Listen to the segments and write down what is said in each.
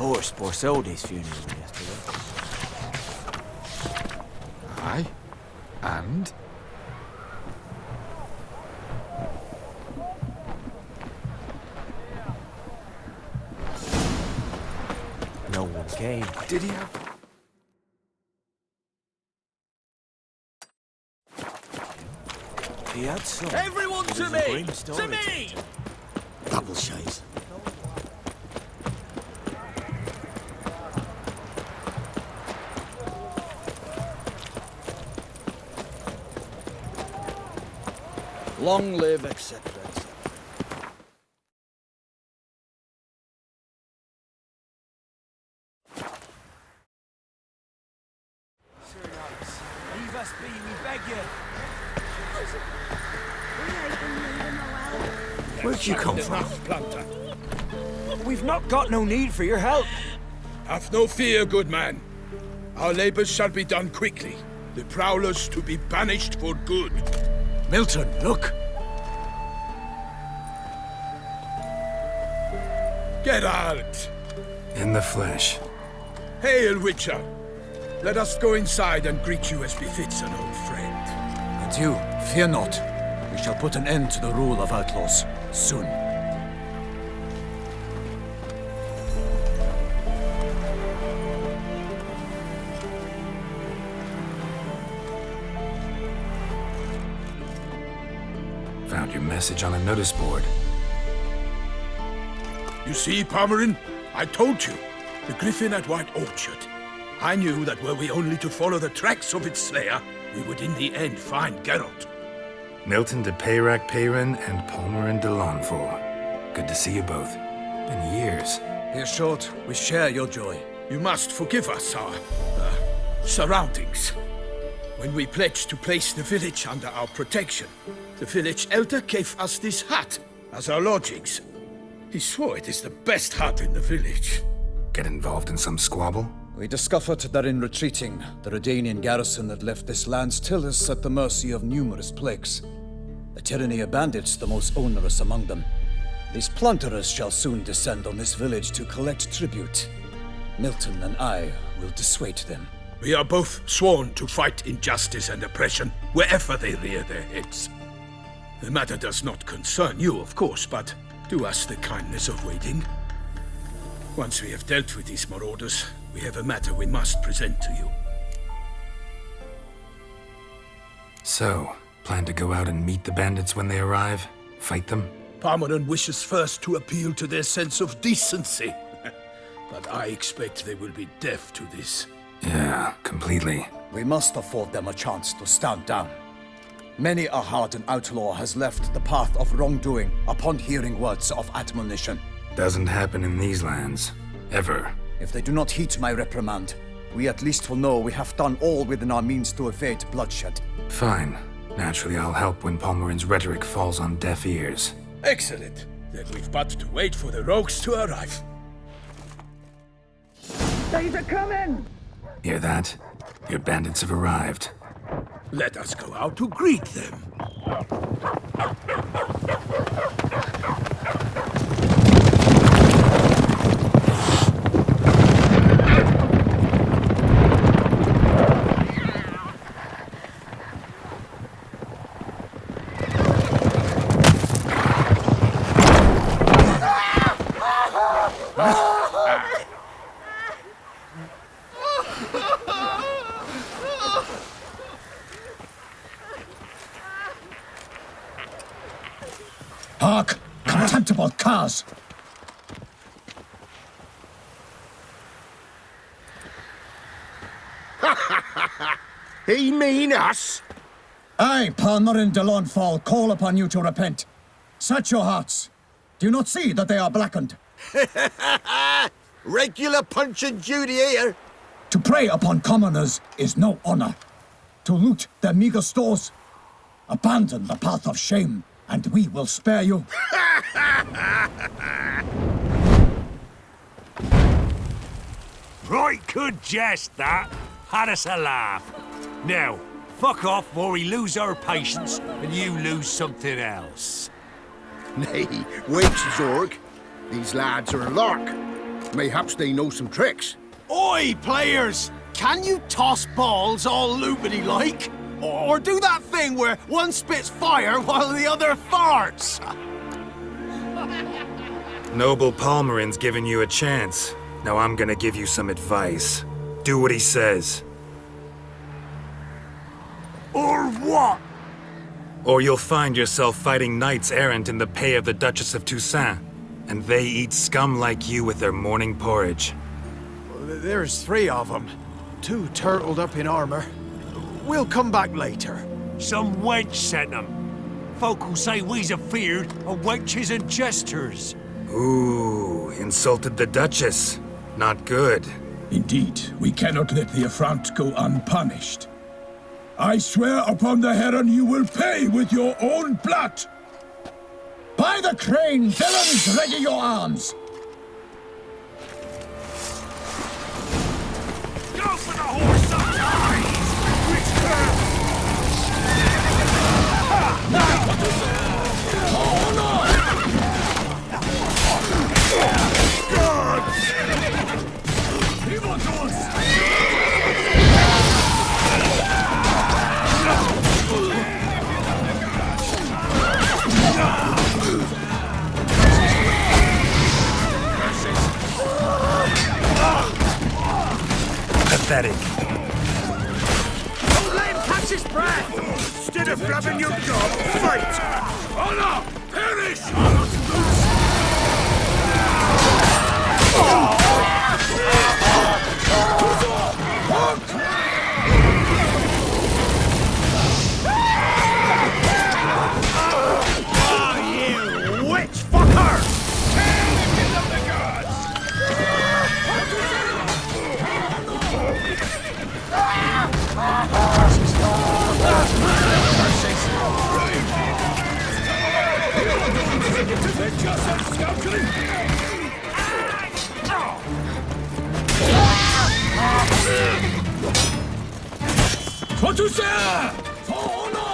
horse Borsoldi's funeral yesterday. Aye. And? No one came. Did he have... He had some. Everyone It to was a me! grim To story. me! Double shades. Long live, etc., etc. Sir Knights, leave us be, we beg you. Where'd you come from? Planter. We've not got no need for your help. Have no fear, good man. Our labors shall be done quickly. The prowlers to be banished for good. Milton, look! Geralt! In the flesh. Hail, Witcher! Let us go inside and greet you as befits an old friend. And you, fear not. We shall put an end to the rule of outlaws, soon. Found your message on a notice board. You see, Palmerin? I told you. The griffin at White Orchard. I knew that were we only to follow the tracks of its slayer, we would in the end find Geralt. Milton de Peyrac Peyrin and Palmerin de Lawnford. Good to see you both. Been years. Be assured, we share your joy. You must forgive us our surroundings. When we pledged to place the village under our protection, the village elder gave us this hut as our lodgings. He swore it is the best hut in the village. Get involved in some squabble? We discovered that in retreating, the Redanian garrison that left this land still is at the mercy of numerous plagues. The tyranny of bandits the most onerous among them. These plunderers shall soon descend on this village to collect tribute. Milton and I will dissuade them. We are both sworn to fight injustice and oppression wherever they rear their heads. The matter does not concern you, of course, but do us the kindness of waiting. Once we have dealt with these marauders, we have a matter we must present to you. So, plan to go out and meet the bandits when they arrive? Fight them? Palmerin wishes first to appeal to their sense of decency. But I expect they will be deaf to this. Yeah, completely. We must afford them a chance to stand down. Many a hardened outlaw has left the path of wrongdoing upon hearing words of admonition. Doesn't happen in these lands. Ever. If they do not heed my reprimand, we at least will know we have done all within our means to evade bloodshed. Fine. Naturally, I'll help when Palmerin's rhetoric falls on deaf ears. Excellent. Then we've but to wait for the rogues to arrive. They's a coming! Hear that? Your bandits have arrived. Let us go out to greet them. Hark! Contemptible curs! He mean us? I, Palmerin de Lawnfall, call upon you to repent. Set your hearts. Do you not see that they are blackened? Regular Punch and Judy here. To prey upon commoners is no honor. To loot their meager stores, abandon the path of shame, and we will spare you. Right good jest, that. Had us a laugh. Now, fuck off or we lose our patience and you lose something else. Nay, wait, Zorg. These lads are a lark. Mayhaps they know some tricks. Oi, players! Can you toss balls all loopity like? Or do that thing where one spits fire while the other farts? Noble Palmerin's giving you a chance. Now I'm gonna give you some advice. Do what he says. Or what? Or you'll find yourself fighting knights errant in the pay of the Duchess of Toussaint. And they eat scum like you with their morning porridge. There's 3 of them. 2 turtled up in armor. We'll come back later. Some wench sent them. Folk who say we's afeard of wenches and jesters. Ooh, insulted the Duchess. Not good. Indeed, we cannot let the affront go unpunished. I swear upon the heron you will pay with your own blood! By the crane, villains, ready your arms! Go for the horse sometimes! Pathetic. Don't let him catch his breath! Instead of grabbing your gob, fight! Honor! Perish! Oh, you witch fucker!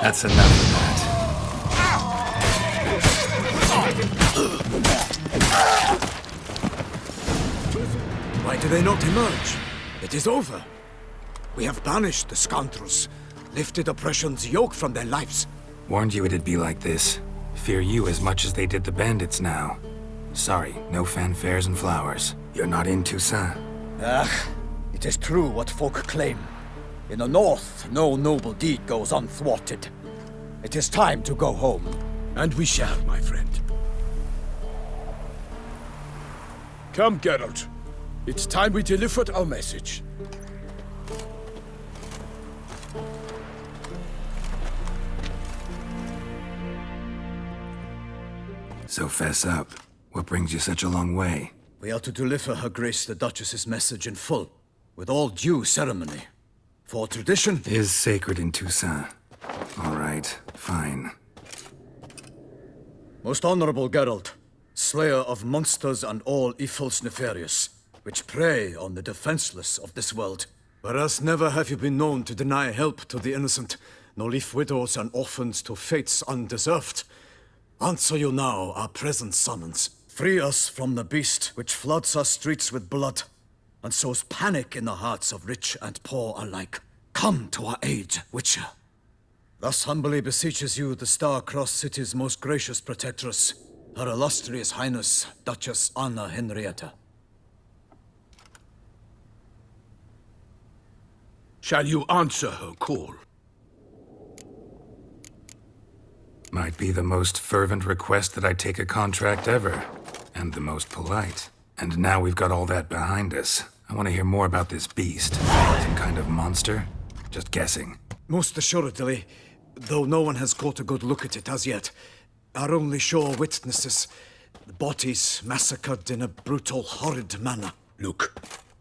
That's enough of that. Why do they not emerge? It is over. We have banished the scoundrels, lifted oppression's yoke from their lives. Warned you it'd be like this. Fear you as much as they did the bandits now. Sorry, no fanfares and flowers. You're not in Toussaint. It is true what folk claim. In the north, no noble deed goes unthwarted. It is time to go home. And we shall, my friend. Come, Geralt. It's time we delivered our message. So fess up. What brings you such a long way? We are to deliver Her Grace the Duchess's message in full, with all due ceremony. For tradition Is sacred in Toussaint. All right, fine. Most honorable Geralt, slayer of monsters and all evils nefarious, which prey on the defenseless of this world. Whereas never have you been known to deny help to the innocent, nor leave widows and orphans to fates undeserved. Answer you now our present summons. Free us from the beast which floods our streets with blood, and sows panic in the hearts of rich and poor alike. Come to our aid, Witcher. Thus humbly beseeches you the Star-Crossed City's most gracious protectress, Her Illustrious Highness, Duchess Anna Henrietta. Shall you answer her call? Might be the most fervent request that I take a contract ever. And the most polite. And now we've got all that behind us. I want to hear more about this beast. Some kind of monster? Just guessing. Most assuredly, though no one has caught a good look at it as yet. Our only sure witnesses, the bodies massacred in a brutal, horrid manner. Look,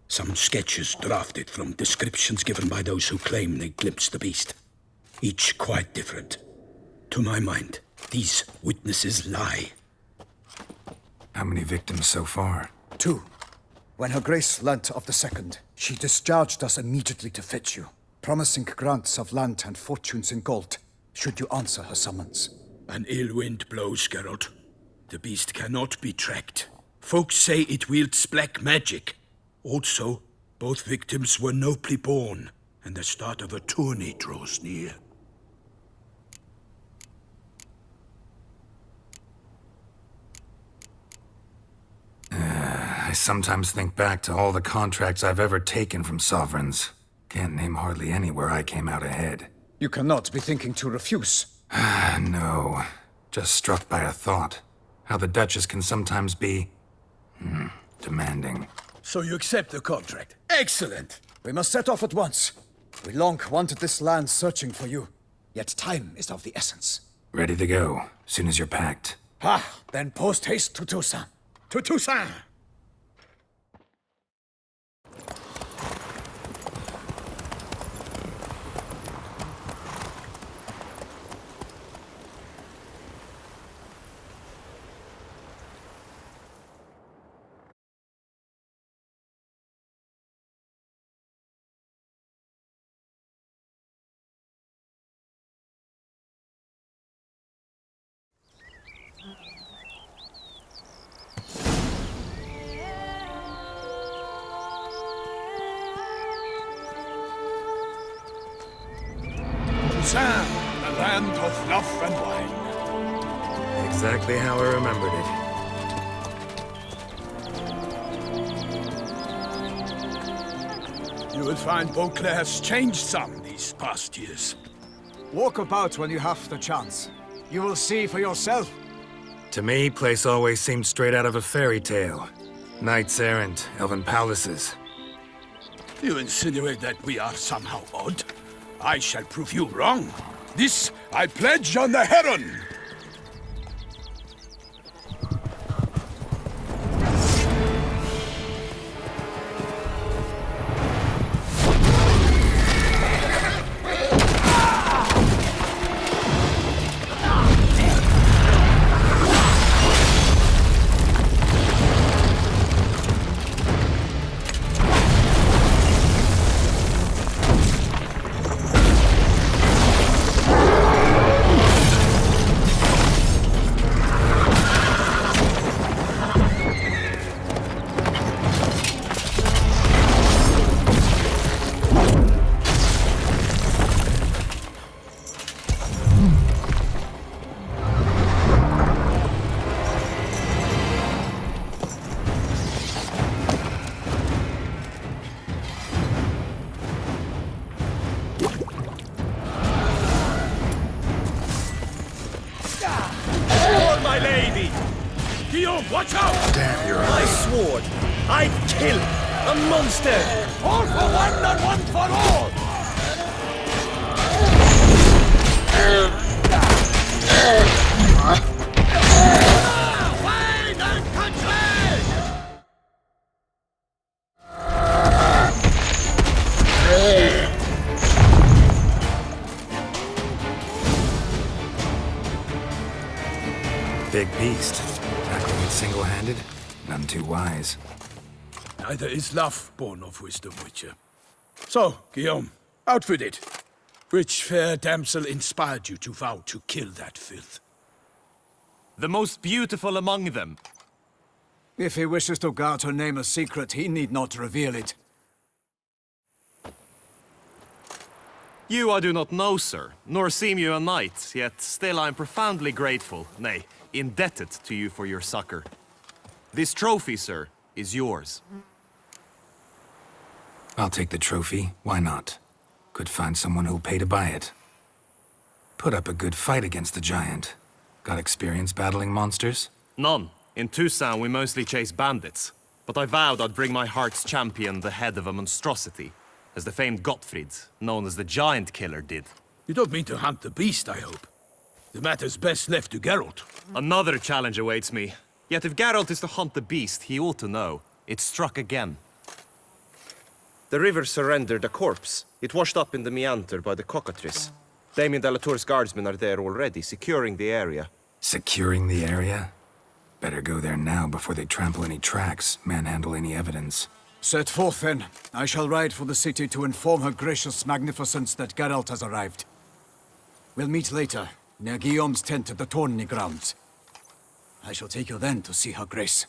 some sketches drafted from descriptions given by those who claim they glimpsed the beast. Each quite different. To my mind, these witnesses lie. How many victims so far? 2. When Her Grace learnt of the second, she discharged us immediately to fetch you, promising grants of land and fortunes in gold, should you answer her summons. An ill wind blows, Geralt. The beast cannot be tracked. Folks say it wields black magic. Also, both victims were nobly born, and the start of a tourney draws near. I sometimes think back to all the contracts I've ever taken from sovereigns. Can't name hardly any where I came out ahead. You cannot be thinking to refuse. No. Just struck by a thought. How the Duchess can sometimes be... demanding. So you accept the contract. Excellent! We must set off at once. We long wanted this land searching for you. Yet time is of the essence. Ready to go, soon as you're packed. Then post haste to Toussaint. To Toussaint! Toussaint, the land of love and wine. Exactly how I remembered it. You will find Beauclair has changed some these past years. Walk about when you have the chance. You will see for yourself. To me, place always seemed straight out of a fairy tale. Knights errant, elven palaces. You insinuate that we are somehow odd? I shall prove you wrong. This I pledge on the Heron! Guillaume, watch out! Damn, you're My sword! I kill a monster! All for one and one for all! Wine and country! Big beast. Tackling it single-handed? None too wise. Neither is love born of wisdom, Witcher. So, Guillaume, outfit it. Which fair damsel inspired you to vow to kill that filth? The most beautiful among them. If he wishes to guard her name a secret, he need not reveal it. You I do not know, sir, nor seem you a knight, yet still I am profoundly grateful, nay, indebted to you for your succor. This trophy, sir, is yours. I'll take the trophy. Why not? Could find someone who'll pay to buy it. Put up a good fight against the giant. Got experience battling monsters? None. In Toussaint we mostly chase bandits. But I vowed I'd bring my heart's champion the head of a monstrosity, as the famed Gottfried, known as the Giant Killer, did. You don't mean to hunt the beast, I hope. The matter's best left to Geralt. Another challenge awaits me. Yet if Geralt is to hunt the beast, he ought to know. It struck again. The river surrendered a corpse. It washed up in the meander by the cockatrice. Damien de la Tour's guardsmen are there already, securing the area. Securing the area? Better go there now before they trample any tracks, manhandle any evidence. Set forth, then. I shall ride for the city to inform her gracious magnificence that Geralt has arrived. We'll meet later, near Guillaume's tent at the tourney grounds. I shall take you then to see her grace.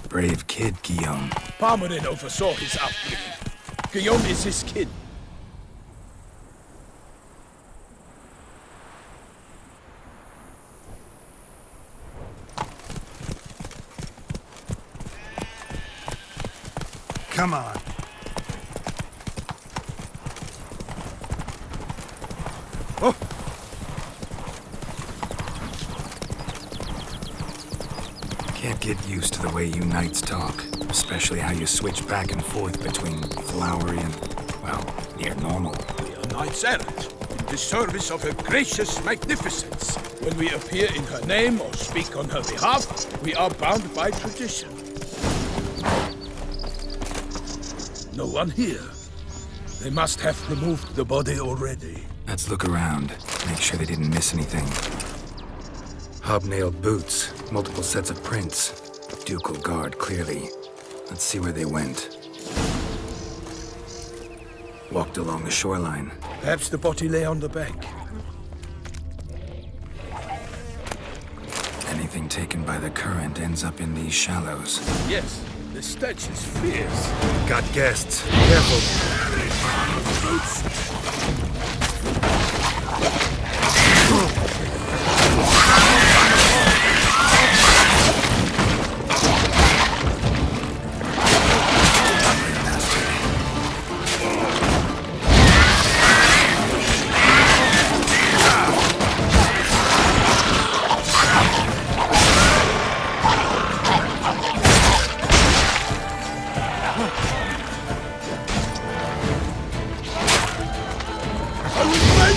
Brave kid, Guillaume. Parmarin oversaw his upbringing. Guillaume is his kid. Come on. Oh! Can't get used to the way you knights talk, especially how you switch back and forth between flowery and, well, near normal. We are knights errant, in the service of her gracious magnificence. When we appear in her name or speak on her behalf, we are bound by tradition. No one here. They must have removed the body already. Let's look around, make sure they didn't miss anything. Hobnailed boots, multiple sets of prints. Ducal guard, clearly. Let's see where they went. Walked along the shoreline. Perhaps the body lay on the bank. Anything taken by the current ends up in these shallows. Yes, the stench is fierce. Got guests. Careful.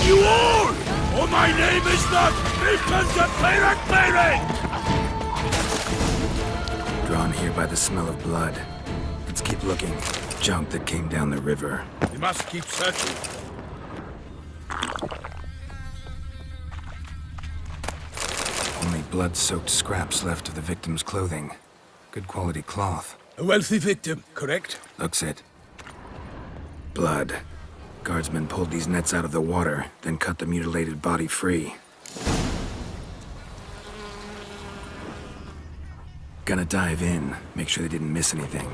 You all! Or my name is not Milton de Peyrac. Drawn here by the smell of blood. Let's keep looking. Junk that came down the river. We must keep searching. Only blood-soaked scraps left of the victim's clothing. Good quality cloth. A wealthy victim, correct? Looks it. Blood. Guardsmen pulled these nets out of the water, then cut the mutilated body free. Gonna dive in, make sure they didn't miss anything.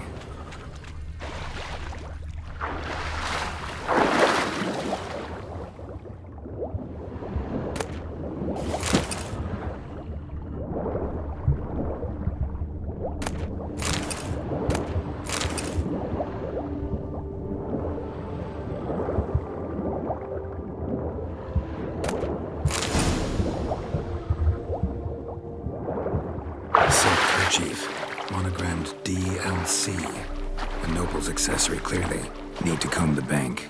Monogrammed DLC. A noble's accessory, clearly. Need to comb the bank.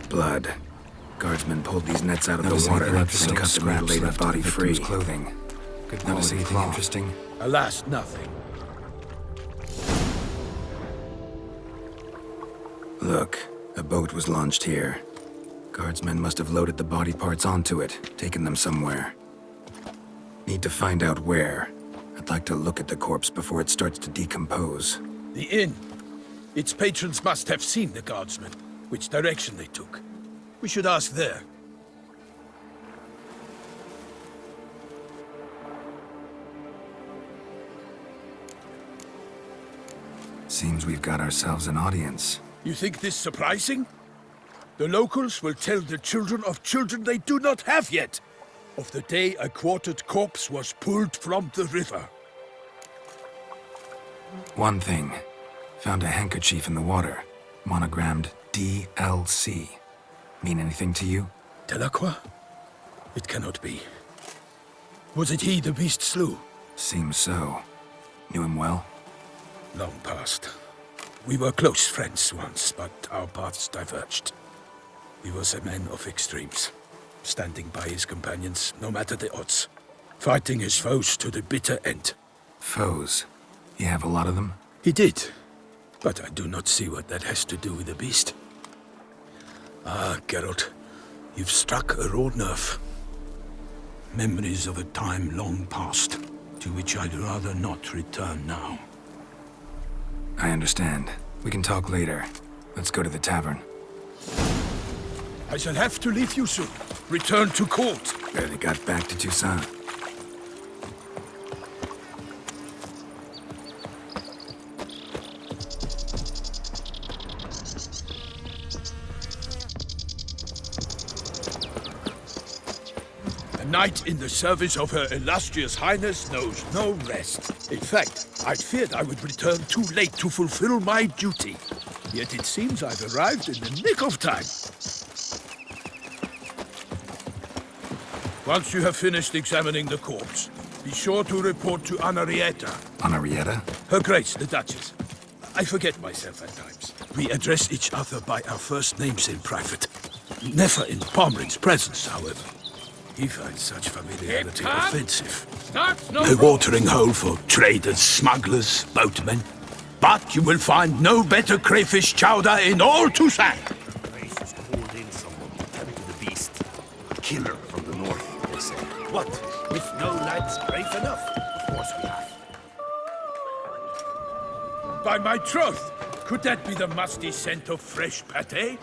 Blood. Guardsmen pulled these nets out of the water, then cut the mutilated body free. Clothing. Good quality cloth. Interesting? Alas, nothing. Look, a boat was launched here. Guardsmen must have loaded the body parts onto it, taken them somewhere. Need to find out where. I'd like to look at the corpse before it starts to decompose. The inn. Its patrons must have seen the guardsmen, which direction they took. We should ask there. Seems we've got ourselves an audience. You think this surprising? The locals will tell the children of children they do not have yet, of the day a quartered corpse was pulled from the river. One thing. Found a handkerchief in the water. Monogrammed DLC. Mean anything to you? Delacroix? It cannot be. Was it he the beast slew? Seems so. Knew him well? Long past. We were close friends once, but our paths diverged. He was a man of extremes, standing by his companions, no matter the odds. Fighting his foes to the bitter end. Foes? You have a lot of them? He did. But I do not see what that has to do with the beast. Ah, Geralt, you've struck a raw nerve. Memories of a time long past, to which I'd rather not return now. I understand. We can talk later. Let's go to the tavern. I shall have to leave you soon. Return to court. Barely got back to Toussaint. A knight in the service of Her Illustrious Highness knows no rest. In fact, I'd feared I would return too late to fulfill my duty. Yet it seems I've arrived in the nick of time. Once you have finished examining the corpse, be sure to report to Anarietta. Anarietta? Her Grace, the Duchess. I forget myself at times. We address each other by our first names in private. Never in Pomerin's presence, however. He finds such familiarity offensive. A watering hole for traders, smugglers, boatmen. But you will find no better crayfish chowder in all Toussaint. Gracious called in someone to tend to the beast. A killer from the north, they say. What? With no lads brave enough? Of course we have. By my troth, could that be the musty scent of fresh pate?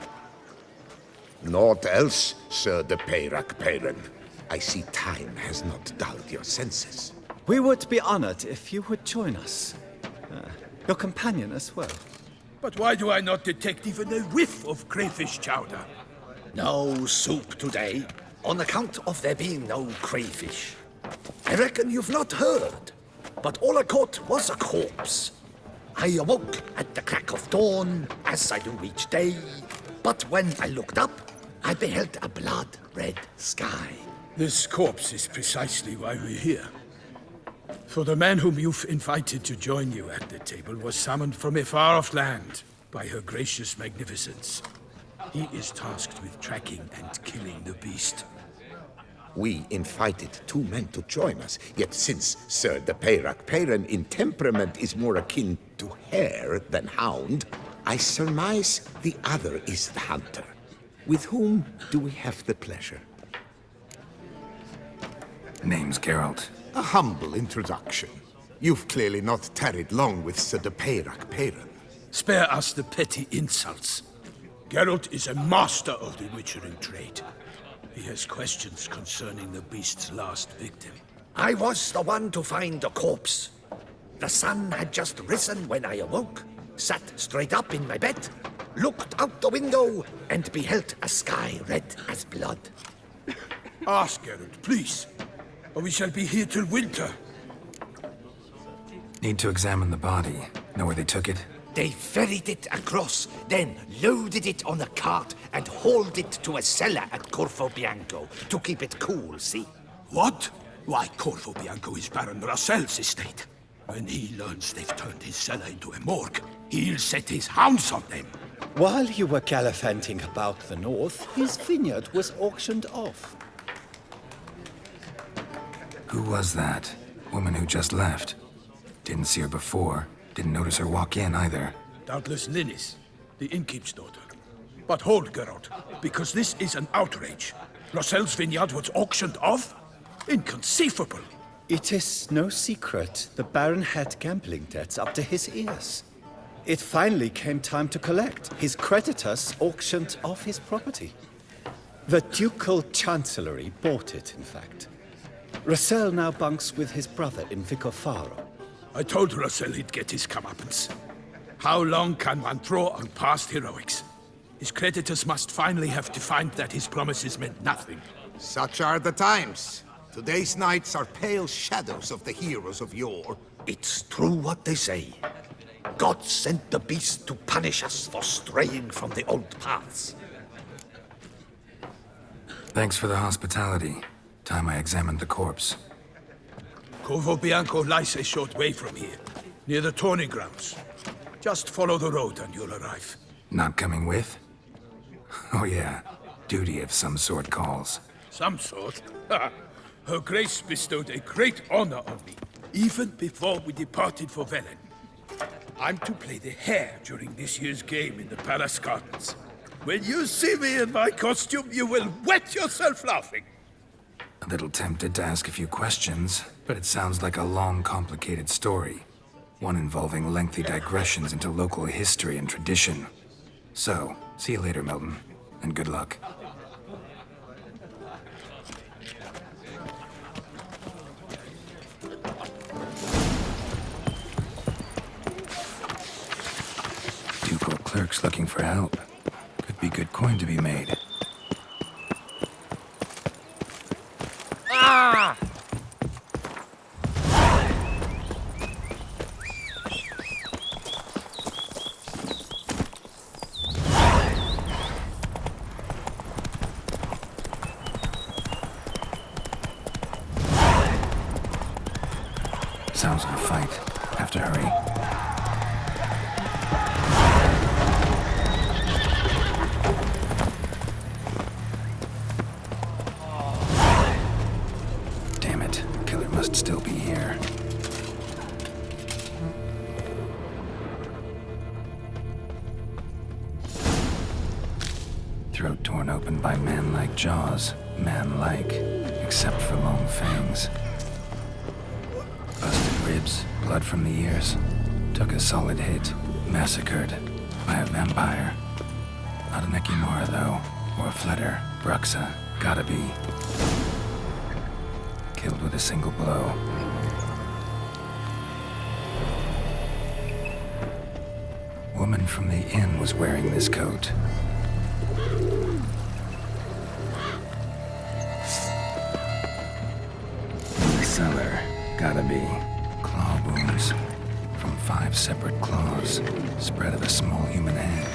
Naught else, Sir de Peyrac-Peyran. I see time has not dulled your senses. We would be honored if you would join us. Your companion as well. But why do I not detect even a whiff of crayfish chowder? No soup today, on account of there being no crayfish. I reckon you've not heard, but all I caught was a corpse. I awoke at the crack of dawn, as I do each day, but when I looked up, I beheld a blood-red sky. This corpse is precisely why we're here. For the man whom you've invited to join you at the table was summoned from a far-off land by her gracious magnificence. He is tasked with tracking and killing the beast. We invited two men to join us, yet since Sir de Peyrac-Peyran in temperament is more akin to hare than hound, I surmise the other is the hunter. With whom do we have the pleasure? Name's Geralt. A humble introduction. You've clearly not tarried long with Sir de Peyrac-Peyran. Spare us the petty insults. Geralt is a master of the witchering trade. He has questions concerning the beast's last victim. I was the one to find the corpse. The sun had just risen when I awoke, sat straight up in my bed, looked out the window, and beheld a sky red as blood. Ask Geralt, please, or we shall be here till winter. Need to examine the body. Know where they took it? They ferried it across, then loaded it on a cart and hauled it to a cellar at Corvo Bianco to keep it cool, see? What? Why, Corvo Bianco is Baron Russell's estate. When he learns they've turned his cellar into a morgue, he'll set his hounds on them. While you were gallivanting about the north, his vineyard was auctioned off. Who was that? Woman who just left. Didn't see her before. Didn't notice her walk in either. Doubtless Linnis, the innkeep's daughter. But hold, Geralt, because this is an outrage. Russell's vineyard was auctioned off? Inconceivable. It is no secret the Baron had gambling debts up to his ears. It finally came time to collect. His creditors auctioned off his property. The Ducal Chancellery bought it, in fact. Russell now bunks with his brother in Vicofaro. I told Russell he'd get his comeuppance. How long can one draw on past heroics? His creditors must finally have to find that his promises meant nothing. Such are the times. Today's knights are pale shadows of the heroes of yore. It's true what they say. God sent the beast to punish us for straying from the old paths. Thanks for the hospitality. Time I examined the corpse. Corvo Bianco lies a short way from here, near the tourney grounds. Just follow the road and you'll arrive. Not coming with? Oh yeah, duty of some sort calls. Some sort? Her Grace bestowed a great honor on me, even before we departed for Velen. I'm to play the hare during this year's game in the Palace Gardens. When you see me in my costume, you will wet yourself laughing. A little tempted to ask a few questions, but it sounds like a long, complicated story. One involving lengthy digressions into local history and tradition. So, see you later, Milton, and good luck. Ducal clerks looking for help. Could be good coin to be made. Ah! Sounds like a fight. Have to hurry. Damn it. Killer must still be here. Throat torn open by man-like jaws. Man-like, except for long fangs. Busted ribs, blood from the ears. Took a solid hit. Massacred by a vampire. Not an Ekimara, though. Or a Fletter. Bruxa. Gotta be. Killed with a single blow. Woman from the inn was wearing this coat. In the cellar. Gotta be. Claw wounds. From 5 separate claws. Spread of a small human hand.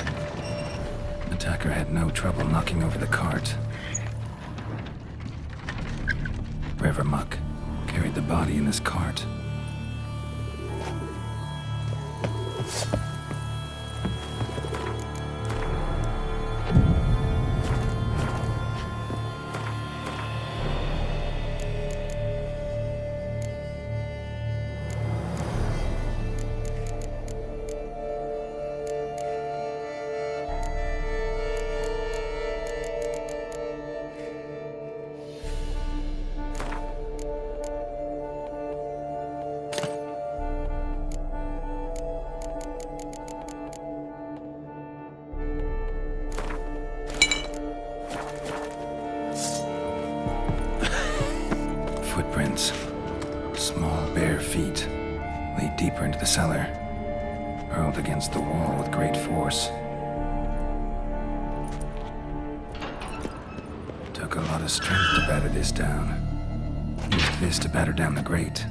Attacker had no trouble knocking over the cart. River muck carried the body in his cart. Footprints. Small, bare feet. Lead deeper into the cellar. Hurled against the wall with great force. Took a lot of strength to batter this down. Used this to batter down the grate.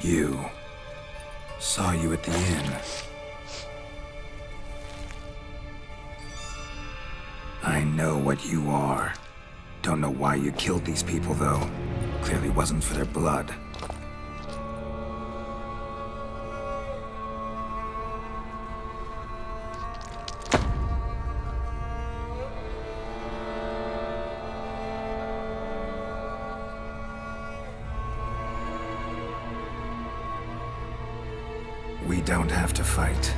You. Saw you at the inn. I know what you are. Don't know why you killed these people, though. Clearly wasn't for their blood. We don't have to fight.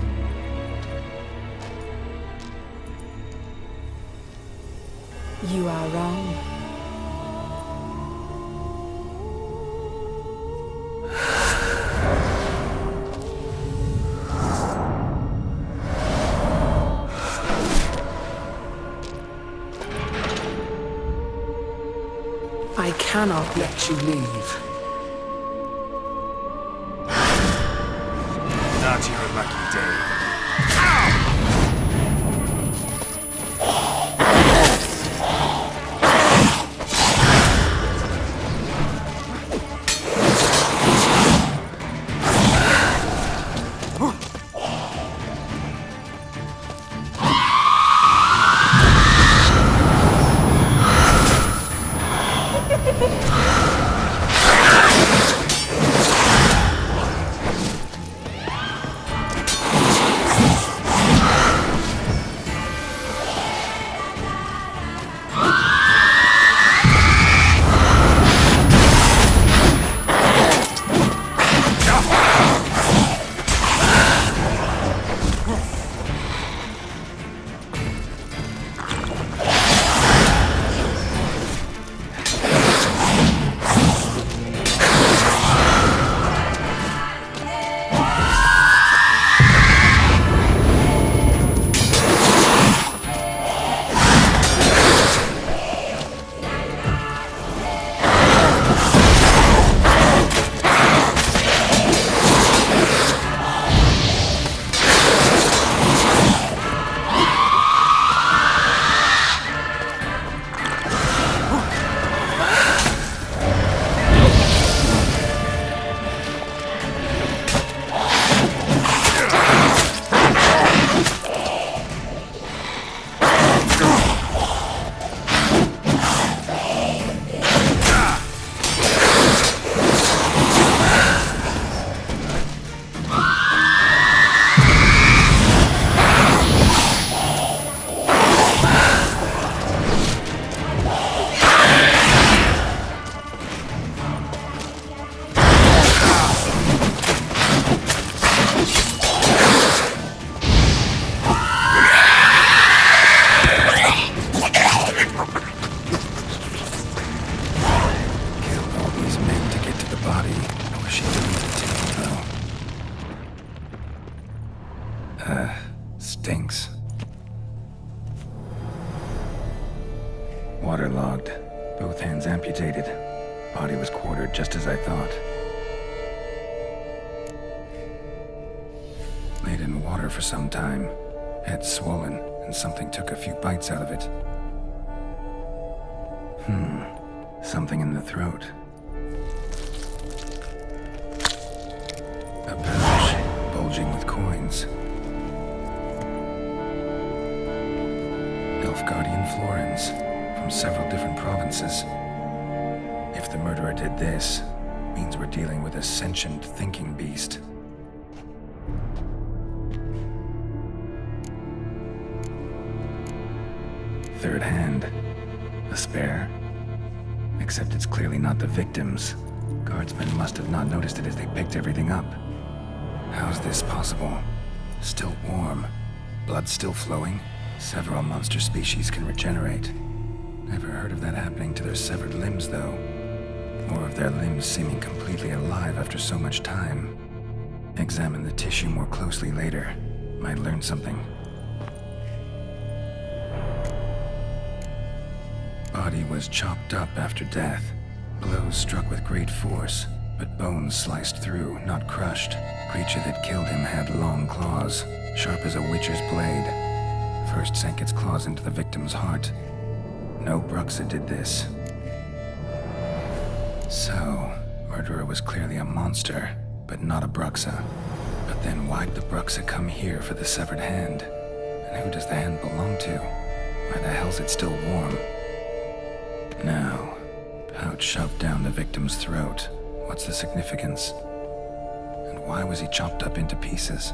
You are wrong. I cannot let you leave. Not your lucky day. she doing to Tim, though? Stinks. Waterlogged. Both hands amputated. Body was quartered just as I thought. Laid in water for some time. Head swollen, and something took a few bites out of it. Something in the throat. A pouch, bulging with coins. Nilfgaardian florins, from several different provinces. If the murderer did this, means we're dealing with a sentient thinking beast. Third hand. A spare. Except it's clearly not the victim's. Guardsmen must have not noticed it as they picked everything up. How's this possible? Still warm. Blood still flowing? Several monster species can regenerate. Never heard of that happening to their severed limbs, though. Or of their limbs seeming completely alive after so much time. Examine the tissue more closely later. Might learn something. Body was chopped up after death. Blows struck with great force, but bones sliced through, not crushed. Creature that killed him had long claws, sharp as a witcher's blade. First sank its claws into the victim's heart. No Bruxa did this. So, murderer was clearly a monster, but not a Bruxa. But then why'd the Bruxa come here for the severed hand? And who does the hand belong to? Why the hell's it still warm? Now, pouch shoved down the victim's throat. What's the significance? And why was he chopped up into pieces?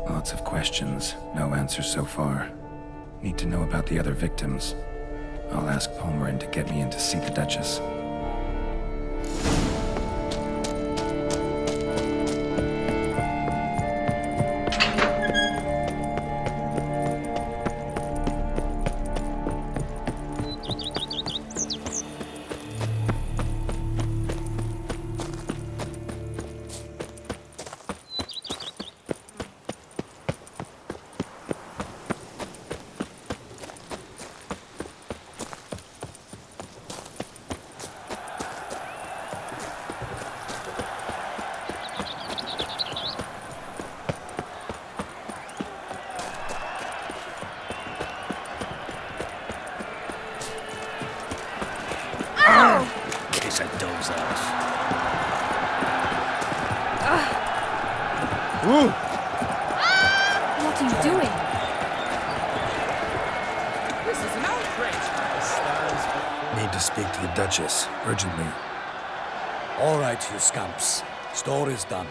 Lots of questions, no answers so far. Need to know about the other victims. I'll ask Palmerin to get me in to see the Duchess. What are you doing? This is an outrage. Need to speak to the Duchess, urgently. All right, you scamps. Store is done.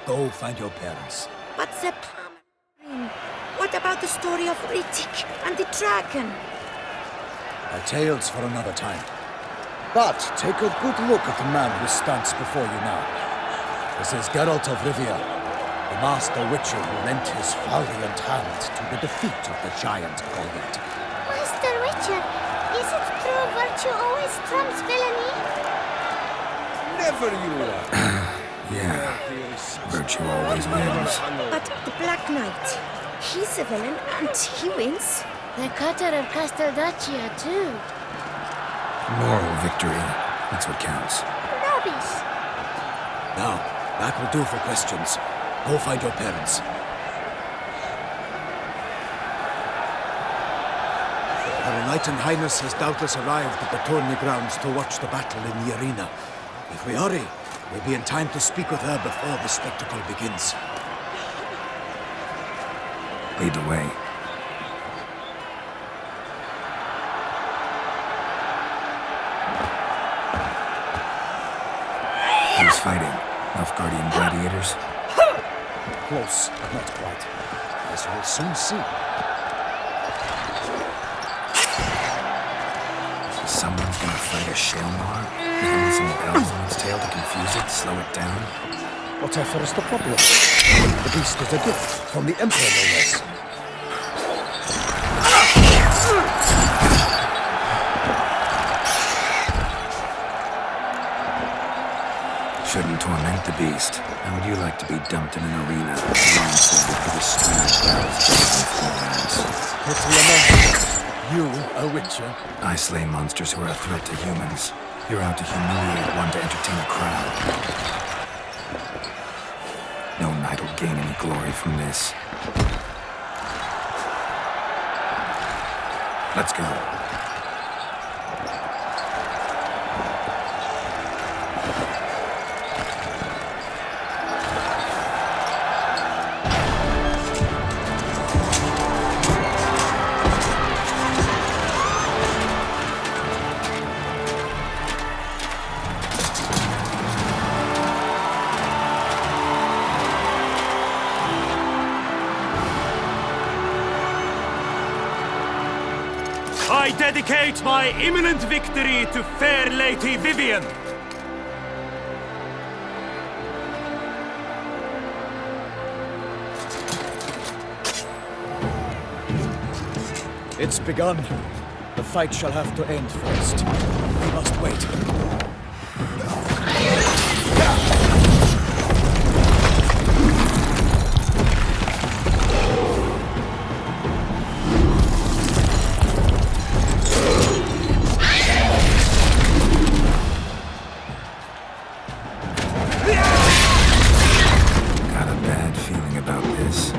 Go find your parents. But the Palmerin, what about the story of Riddick and the dragon? A tale's for another time. But take a good look at the man who stands before you now. This is Geralt of Rivia, the master witcher who lent his valiant hand to the defeat of the giant Goliath. Master Witcher, is it true virtue always trumps villainy? Never you are. Yeah, virtue always wins. But the Black Knight, he's a villain and he wins. The cutter of Casteldaccia, too. Moral victory, that's what counts. Rubbish. Now, that will do for questions. Go find your parents. Her Knight and Highness has doubtless arrived at the tourney grounds to watch the battle in the arena. If we hurry, we'll be in time to speak with her before the spectacle begins. Lead the way. Who's fighting? Nilfgaardian gladiators? Close, but not quite. As we'll soon see. Someone's gonna fight a Shelmar? With only some bells on its tail to confuse it, slow it down? Whatever is the problem? The beast is a gift from the Emperor, no less. Shouldn't torment the beast. How would you like to be dumped in an arena, blindfolded with a string of bells dangling from your ass? Pity among us. You, a witcher? I slay monsters who are a threat to humans. You're out to humiliate one to entertain a crowd. No knight will gain any glory from this. Let's go. I dedicate my imminent victory to fair Lady Vivian. It's begun. The fight shall have to end first. We must wait. Got a bad feeling about this.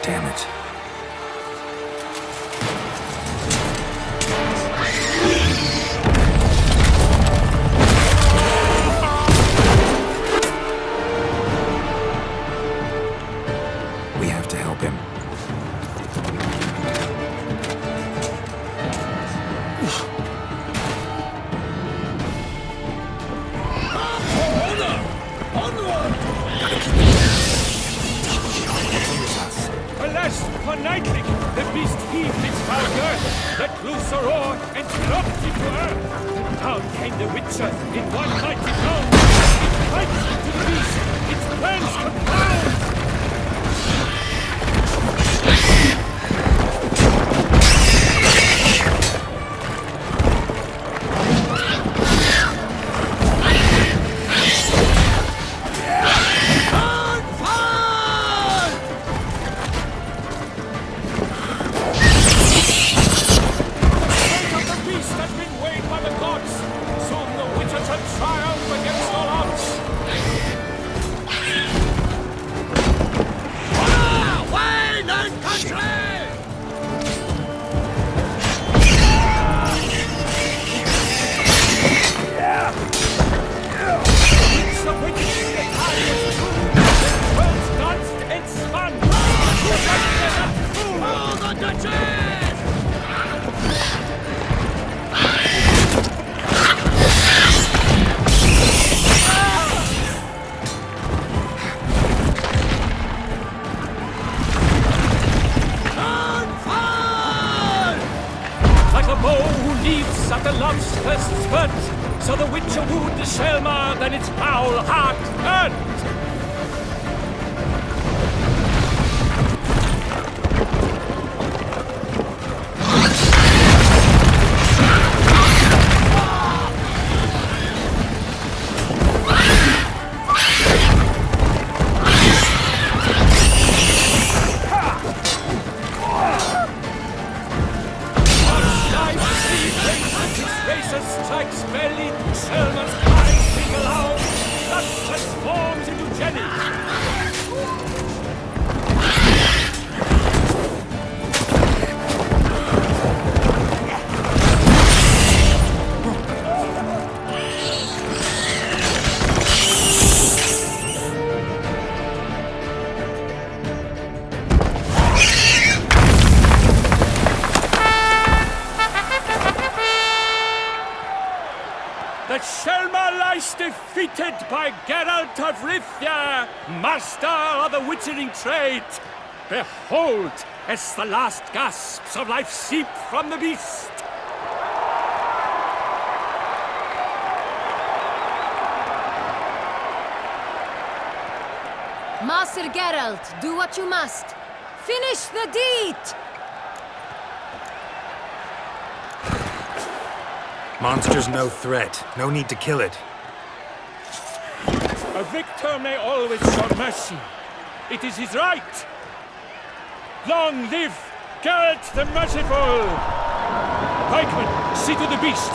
Damn it. We have to help him. Alas, for nightly, the beast heaved its foul girth, let loose a roar, and dropped into earth. Down came the Witcher in one mighty blow. It bites into the beast, its plans confound. At the love's first spurt, so the Witcher wooed the Shelma, then its foul heart burned. Strikes belly, Selma's eyes single out, thus transforms into Jenny. The Shelma lies defeated by Geralt of Rivia, master of the witchering trade. Behold, as the last gasps of life seep from the beast! Master Geralt, do what you must. Finish the deed! Monster's no threat. No need to kill it. A victor may always show mercy. It is his right. Long live Geralt the Merciful! Pikemen, see to the beast!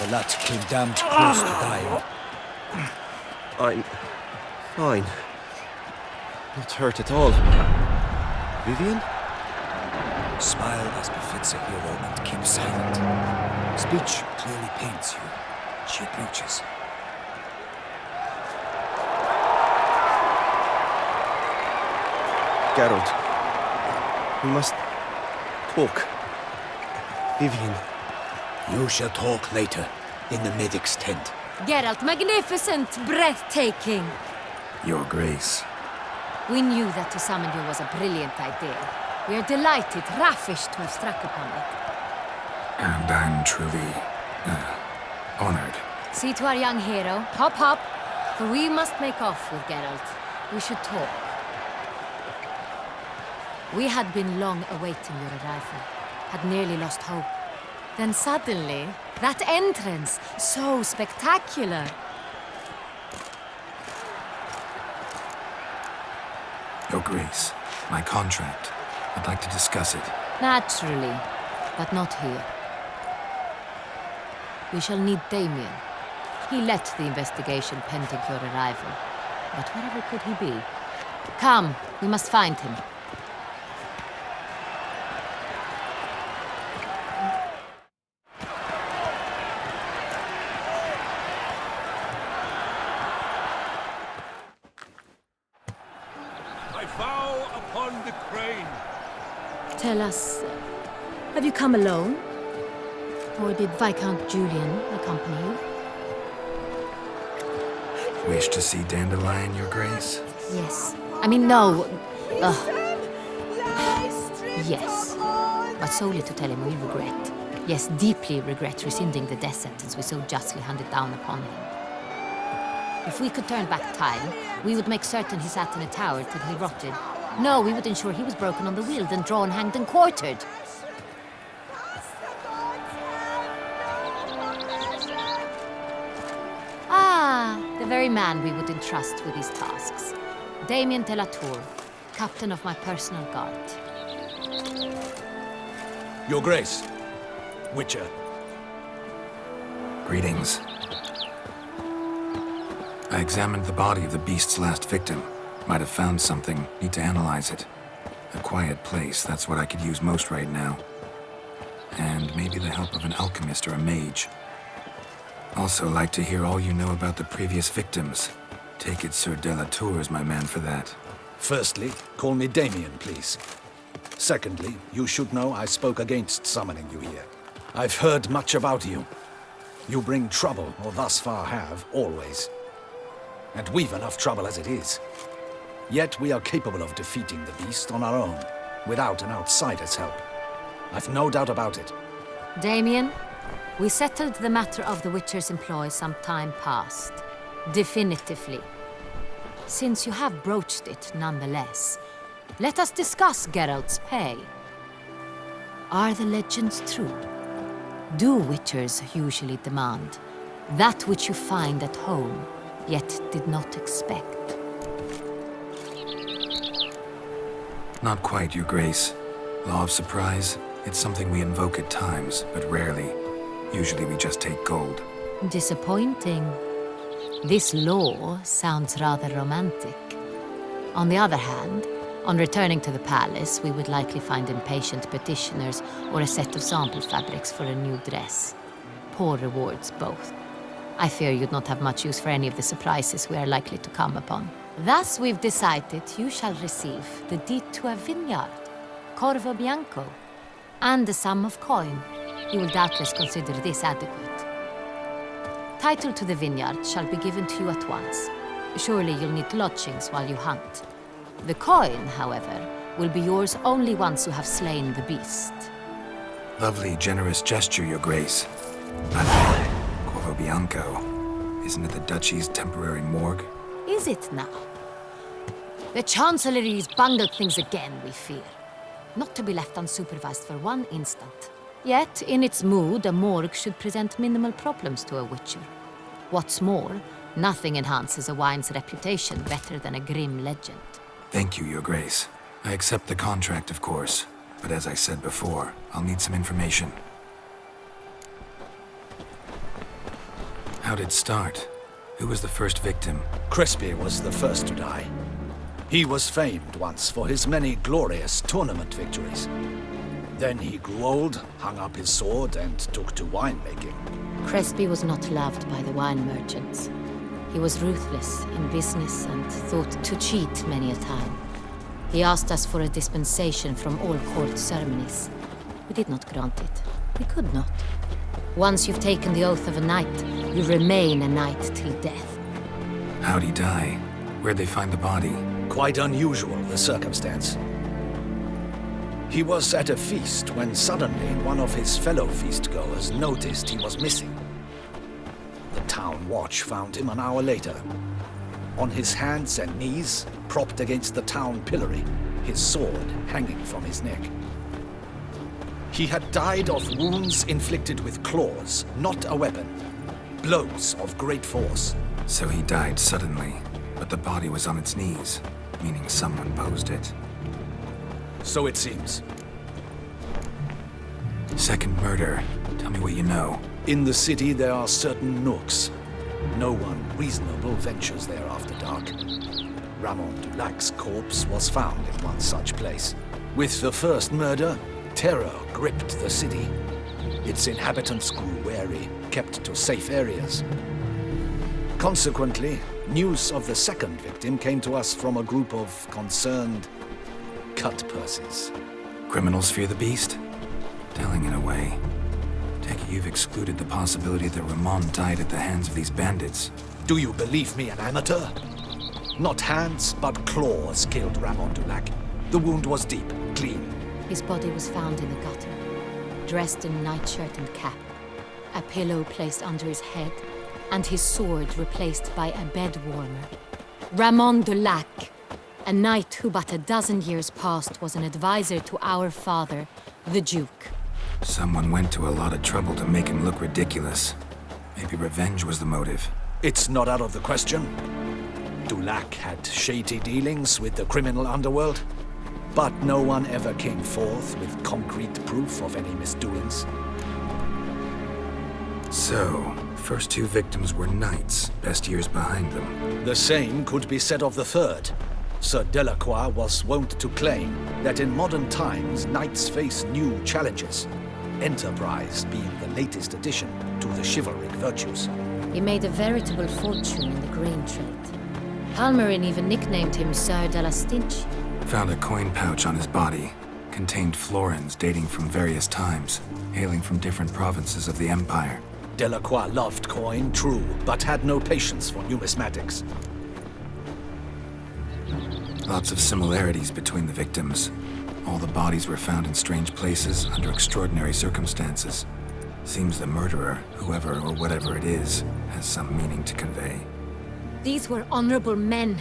The lad came damned close to dying. I'm fine. Not hurt at all. Vivian? Smile as befits a hero and keep silent. Speech clearly pains you. She approaches. Geralt, we must talk. Vivian. You shall talk later, in the medic's tent. Geralt, magnificent, breathtaking. Your Grace. We knew that to summon you was a brilliant idea. We are delighted, ravished to have struck upon it. And I'm truly honored. See to our young hero. Hop, hop. For we must make off with Geralt. We should talk. We had been long awaiting your arrival. Had nearly lost hope. Then suddenly, that entrance, so spectacular. Your Grace, my contract. I'd like to discuss it. Naturally, but not here. We shall need Damien. He led the investigation pending your arrival. But wherever could he be? Come, we must find him. I vow upon the crane. Tell us, have you come alone? Or did Viscount Julian accompany you? Wish to see Dandelion, Your Grace? Yes. I mean, no. Yes. But solely to tell him we regret. Yes, deeply regret rescinding the death sentence we so justly handed down upon him. If we could turn back time, we would make certain he sat in a tower till he rotted. No, we would ensure he was broken on the wheel, then drawn, hanged, and quartered. Ah, the very man we would entrust with these tasks. Damien de la Tour, captain of my personal guard. Your Grace, Witcher. Greetings. I examined the body of the beast's last victim. Might have found something. Need to analyze it. A quiet place, that's what I could use most right now. And maybe the help of an alchemist or a mage. Also like to hear all you know about the previous victims. Take it Sir de la Tour is my man for that. Firstly, call me Damien, please. Secondly, you should know I spoke against summoning you here. I've heard much about you. You bring trouble, or thus far have, always. And we've enough trouble as it is. Yet we are capable of defeating the beast on our own, without an outsider's help. I've no doubt about it. Damien, we settled the matter of the Witcher's employ some time past. Definitively. Since you have broached it nonetheless, let us discuss Geralt's pay. Are the legends true? Do Witchers usually demand that which you find at home, yet did not expect? Not quite, Your Grace. Law of surprise, it's something we invoke at times, but rarely. Usually we just take gold. Disappointing. This law sounds rather romantic. On the other hand, on returning to the palace, we would likely find impatient petitioners or a set of sample fabrics for a new dress. Poor rewards, both. I fear you'd not have much use for any of the surprises we are likely to come upon. Thus we've decided you shall receive the deed to a vineyard, Corvo Bianco, and the sum of coin. You will doubtless consider this adequate. Title to the vineyard shall be given to you at once. Surely you'll need lodgings while you hunt. The coin, however, will be yours only once you have slain the beast. Lovely, generous gesture, Your Grace. But Corvo Bianco, isn't it the Duchy's temporary morgue? Is it now? The Chancellery's bungled things again, we fear. Not to be left unsupervised for one instant. Yet, in its mood, a morgue should present minimal problems to a witcher. What's more, nothing enhances a wine's reputation better than a grim legend. Thank you, Your Grace. I accept the contract, of course. But as I said before, I'll need some information. How'd it start? Who was the first victim? Crespi was the first to die. He was famed once for his many glorious tournament victories. Then he grew old, hung up his sword, and took to winemaking. Crespi was not loved by the wine merchants. He was ruthless in business and thought to cheat many a time. He asked us for a dispensation from all court ceremonies. We did not grant it. We could not. Once you've taken the oath of a knight, you remain a knight till death. How'd he die? Where'd they find the body? Quite unusual, the circumstance. He was at a feast when suddenly one of his fellow feastgoers noticed he was missing. The town watch found him an hour later. On his hands and knees, propped against the town pillory, his sword hanging from his neck. He had died of wounds inflicted with claws, not a weapon. Blows of great force. So he died suddenly, but the body was on its knees, meaning someone posed it. So it seems. Second murder. Tell me what you know. In the city there are certain nooks. No one reasonable ventures there after dark. Ramon Dulac's corpse was found in one such place. With the first murder, terror gripped the city. Its inhabitants grew wary, kept to safe areas. Consequently, news of the second victim came to us from a group of concerned cut-purses. Criminals fear the beast? Telling in a way. Take it you've excluded the possibility that Ramon died at the hands of these bandits. Do you believe me an amateur? Not hands, but claws killed Ramon Dulac. The wound was deep, clean. His body was found in the gutter, dressed in nightshirt and cap, a pillow placed under his head, and his sword replaced by a bed warmer. Ramon Dulac, a knight who but a dozen years past was an advisor to our father, the Duke. Someone went to a lot of trouble to make him look ridiculous. Maybe revenge was the motive. It's not out of the question. Dulac had shady dealings with the criminal underworld, but no one ever came forth with concrete proof of any misdoings. So, first two victims were knights, best years behind them. The same could be said of the third. Sir Delacroix was wont to claim that in modern times knights face new challenges, enterprise being the latest addition to the chivalric virtues. He made a veritable fortune in the grain trade. Palmerin even nicknamed him Sir de la Stinch. Found a coin pouch on his body. Contained florins dating from various times, hailing from different provinces of the Empire. Delacroix loved coin, true, but had no patience for numismatics. Lots of similarities between the victims. All the bodies were found in strange places under extraordinary circumstances. Seems the murderer, whoever or whatever it is, has some meaning to convey. These were honorable men.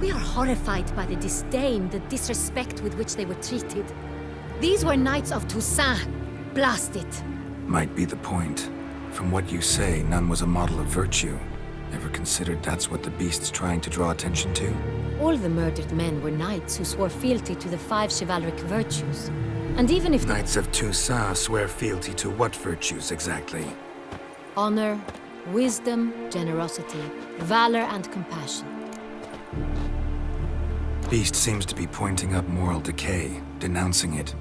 We are horrified by the disdain, the disrespect with which they were treated. These were knights of Toussaint. Blast it. Might be the point. From what you say, none was a model of virtue. Ever considered that's what the beast's trying to draw attention to? All the murdered men were knights who swore fealty to the 5 chivalric virtues. And even if... Knights of Toussaint swear fealty to what virtues exactly? Honor, wisdom, generosity, valor, and compassion. Beast seems to be pointing up moral decay, denouncing it.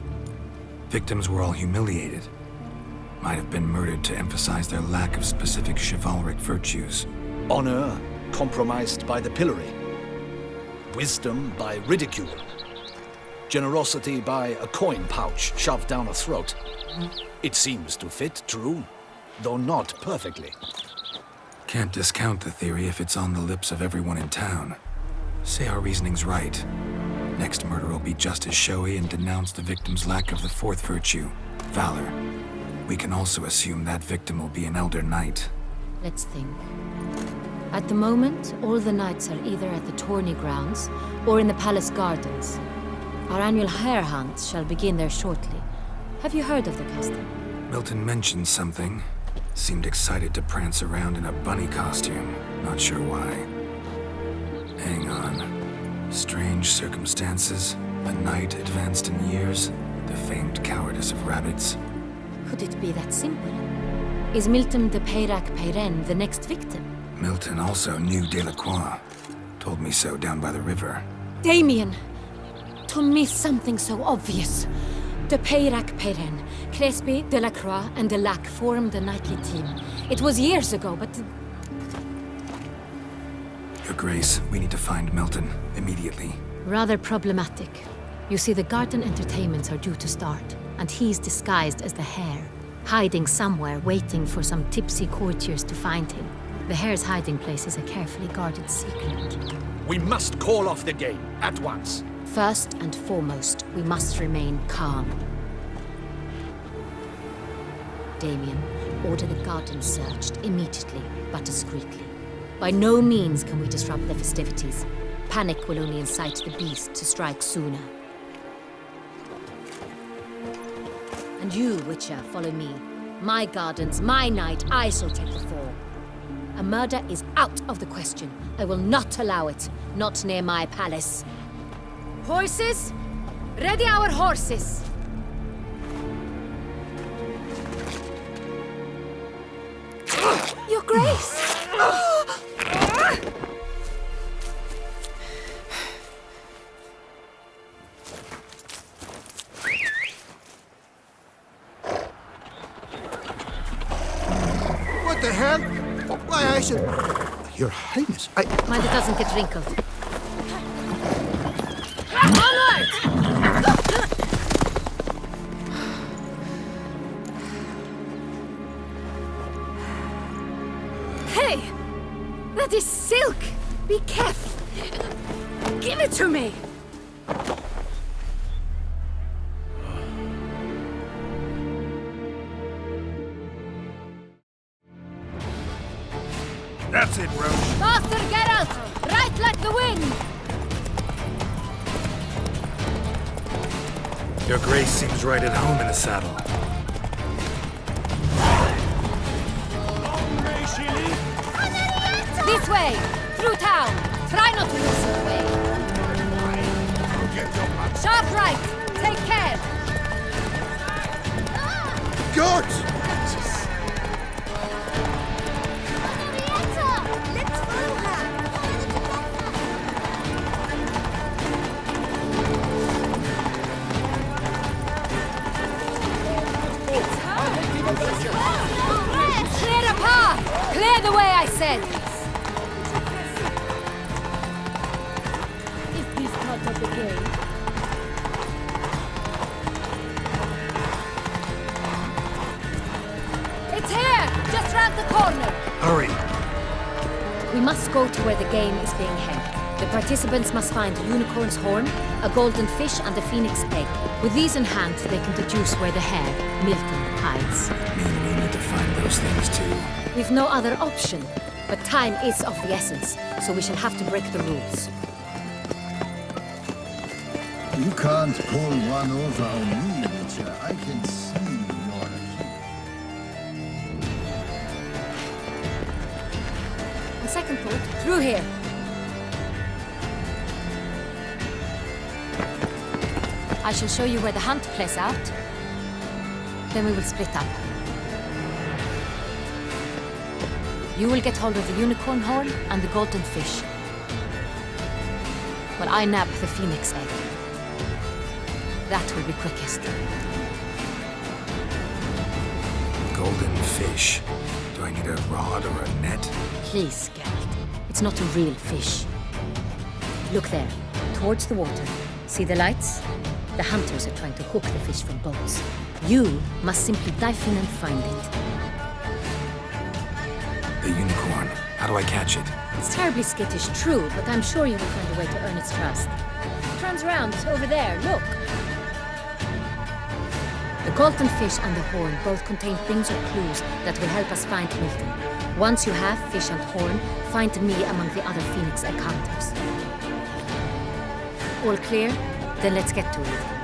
Victims were all humiliated. Might have been murdered to emphasize their lack of specific chivalric virtues. Honor compromised by the pillory. wisdom by ridicule, generosity by a coin pouch shoved down a throat. It seems to fit true, though not perfectly. Can't discount the theory if it's on the lips of everyone in town. Say our reasoning's right. Next murder will be just as showy and denounce the victim's lack of the fourth virtue, valor. We can also assume that victim will be an elder knight. Let's think. At the moment, all the knights are either at the tourney grounds or in the palace gardens. Our annual hare hunt shall begin there shortly. Have you heard of the custom? Milton mentioned something. Seemed excited to prance around in a bunny costume. Not sure why. Hang on. Strange circumstances. A knight advanced in years. The famed cowardice of rabbits. Could it be that simple? Is Milton de Peyrac-Peyren the next victim? Milton also knew Delacroix. Told me so down by the river. Damien! To me, something so obvious. De Peyrac-Peyren, Crespi, Delacroix, and Delac formed a knightly team. It was years ago, but... Your Grace, we need to find Milton immediately. Rather problematic. You see, the garden entertainments are due to start, and he's disguised as the hare, hiding somewhere, waiting for some tipsy courtiers to find him. The hare's hiding place is a carefully guarded secret. We must call off the game, at once. First and foremost, we must remain calm. Damien, order the garden searched immediately, but discreetly. By no means can we disrupt the festivities. Panic will only incite the beast to strike sooner. And you, Witcher, follow me. My gardens, my night, I shall take the fall. A murder is out of the question. I will not allow it. Not near my palace. Horses? Ready our horses! Your Grace! What the hell? Why, I should... Your Highness, Mind it doesn't get wrinkled. Onward! Hey! That is silk! Be careful! Give it to me! That's it, Roach. Faster, Geralt! Right like the wind! Your Grace seems right at home in the saddle. This way! Through town! Try not to lose the way! Sharp right! Take care! God! Clear a path! Clear the way, I said! Is this part of the game? It's here! Just round the corner! Hurry. We must go to where the game is being held. The participants must find a unicorn's horn, a golden fish, and a phoenix egg. With these in hand, they can deduce where the hare, Milton, hides. Mean we need to find those things too? We've no other option, but time is of the essence, so we shall have to break the rules. You can't pull one over on me, Witcher. I can see you're On second thought, through here. I shall show you where the hunt plays out. Then we will split up. You will get hold of the unicorn horn and the golden fish, while I nab the phoenix egg. That will be quickest. Golden fish. Do I need a rod or a net? Please, Geralt. It's not a real fish. Look there. towards the water. See the lights? The hunters are trying to hook the fish from boats. You must simply dive in and find it. The unicorn. How do I catch it? It's terribly skittish, true, but I'm sure you will find a way to earn its trust. It turns around, over there, look. The golden fish and the horn both contain things or clues that will help us find Milton. Once you have fish and horn, find me among the other Phoenix encounters. All clear? Then let's get to it.